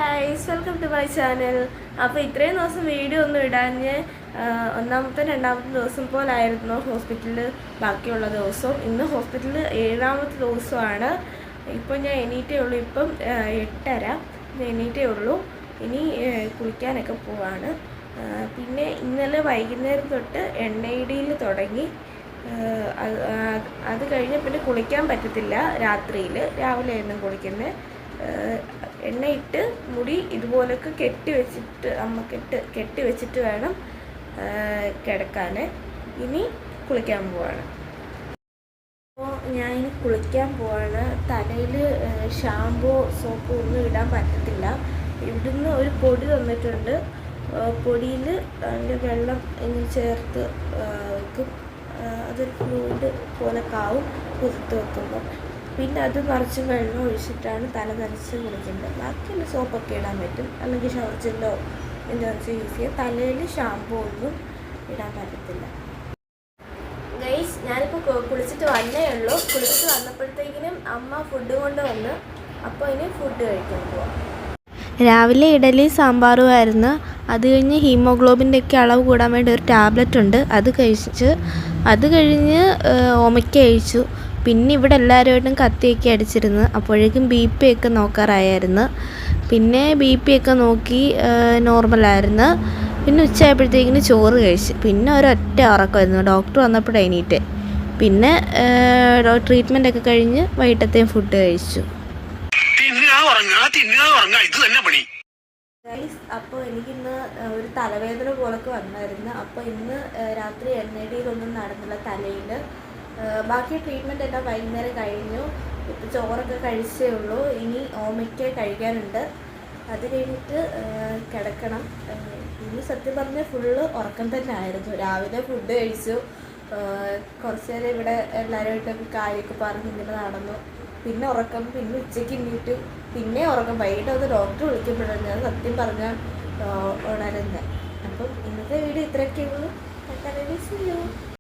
Guys, welcome to my channel. അപ്പോൾ ഇത്രയും ദിവസം വീഡിയോ ഒന്നും ഇടാഞ്ഞ് ഒന്നാമത്തെ രണ്ടാമത്തെ ദിവസം പോലായിരുന്നു ഹോസ്പിറ്റലിൽ ബാക്കിയുള്ള ദിവസവും. ഇന്ന് ഹോസ്പിറ്റലിൽ 7ാമത്തെ ദിവസമാണ്. ഇപ്പോൾ ഞാൻ എണീറ്റേ ഉള്ളൂ. ഇപ്പം 8:30 ഞാൻ എണീറ്റേ ഉള്ളൂ. ഇനി കുളിക്കാനൊക്കെ പോവാണ്. പിന്നെ ഇന്നലെ വൈകുന്നേരം തൊട്ട് എണ്ണയിടിയിൽ തുടങ്ങി. അത് കഴിഞ്ഞ് പിന്നെ കുളിക്കാൻ പറ്റത്തില്ല രാത്രിയിൽ. രാവിലെ ആയിരുന്നു കുളിക്കുന്നത്. എണ്ണയിട്ട് മുടി ഇതുപോലൊക്കെ കെട്ടി വെച്ചിട്ട് വേണം കിടക്കാൻ. ഇനി കുളിക്കാൻ പോവാണ്. അപ്പോൾ ഞാൻ ഇനി കുളിക്കാൻ പോവാണ്. തലയിൽ ഷാമ്പൂ സോപ്പ് ഒന്നും ഇടാൻ പറ്റത്തില്ല. ഇവിടുന്ന് ഒരു പൊടി തന്നിട്ടുണ്ട്. പൊടിയിൽ അതിൻ്റെ വെള്ളം ഇങ്ങനെ ചേർത്ത് വെക്കും. അതൊരു ഫ്ലൂയിഡ് പോലെ ആവും കുതിർത്ത് വെക്കുമ്പോൾ. പിന്നെ അത് നിറച്ച് വെള്ളം ഒഴിച്ചിട്ടാണ് തല നനച്ച് കുളിക്കേണ്ടത്. ബാക്കിയുള്ള സോപ്പൊക്കെ ഇടാൻ പറ്റും, അല്ലെങ്കിൽ ഷവർ ജെല്ലോ എന്താണെന്ന് യൂസ് ചെയ്യാം. തലയിൽ ഷാമ്പൂ ഒന്നും ഇടാൻ പറ്റത്തില്ല. ഗൈസ്, ഞാനിപ്പോൾ കുളിച്ചിട്ട് വന്നേ ഉള്ളൂ. കുളിച്ചിട്ട് വന്നപ്പോഴത്തേക്കിനും അമ്മ ഫുഡ് കൊണ്ട് വന്ന്. അപ്പോൾ ഇനി ഫുഡ് കഴിക്കാൻ പോവാം. രാവിലെ ഇഡലി സാമ്പാറുമായിരുന്നു. അത് കഴിഞ്ഞ് ഹീമോഗ്ലോബിൻ്റെ ഒക്കെ അളവ് കൂടാൻ വേണ്ടി ഒരു ടാബ്ലറ്റ് ഉണ്ട്, അത് കഴിച്ച്. അത് കഴിഞ്ഞ് ഓമയ്ക്ക കഴിച്ചു. പിന്നെ ഇവിടെ എല്ലാവരുമായിട്ടും കത്തിയൊക്കെ അടിച്ചിരുന്നു. അപ്പോഴേക്കും BP ഒക്കെ നോക്കാറായിരുന്നു. പിന്നെ BP ഒക്കെ നോക്കി നോർമലായിരുന്നു. പിന്നെ ഉച്ചയായപ്പോഴത്തേക്കിന് ചോറ് കഴിച്ച്. പിന്നെ ഒരൊറ്റ ഉറക്കമായിരുന്നു. ഡോക്ടർ വന്നപ്പോഴാണ് എണീറ്റ്. പിന്നെ ട്രീറ്റ്മെൻറ്റൊക്കെ കഴിഞ്ഞ് വൈകിട്ടത്തെയും ഫുഡ് കഴിച്ചു. അപ്പോൾ എനിക്കിന്ന് ഒരു തലവേദന പോലൊക്കെ വന്നായിരുന്നു. അപ്പോൾ ഇന്ന് രാത്രി എണ്ണടിയിലൊന്നും നടന്നില്ല തലയിൽ. ബാക്കി ട്രീറ്റ്മെൻറ്റ് എല്ലാം വൈകുന്നേരം കഴിഞ്ഞു. ഇപ്പോൾ ചോറൊക്കെ കഴിച്ചേ ഉള്ളൂ. ഇനി ഓമയ്ക്ക കഴിക്കാനുണ്ട്. അത് കഴിഞ്ഞിട്ട് കിടക്കണം. ഇനി സത്യം പറഞ്ഞാൽ ഫുള്ള് ഉറക്കം തന്നെ ആയിരുന്നു. രാവിലെ ഫുഡ് കഴിച്ചു. കുറച്ച് നേരം ഇവിടെ എല്ലാവരുമായിട്ടൊക്കെ കാര്യമൊക്കെ പറഞ്ഞ് ഇങ്ങനെ നടന്നു. പിന്നെ ഉറക്കം. പിന്നെ ഉച്ചയ്ക്ക് എണീറ്റു. പിന്നെ ഉറക്കം. വൈകിട്ട് അത് ഡോക്ടർ വിളിക്കുമ്പോഴാണ് ഞാൻ സത്യം പറഞ്ഞാൽ ഉണരുന്നത്. അപ്പം ഇന്നത്തെ വീഡിയോ ഇത്രയൊക്കെ ഉള്ളൂ.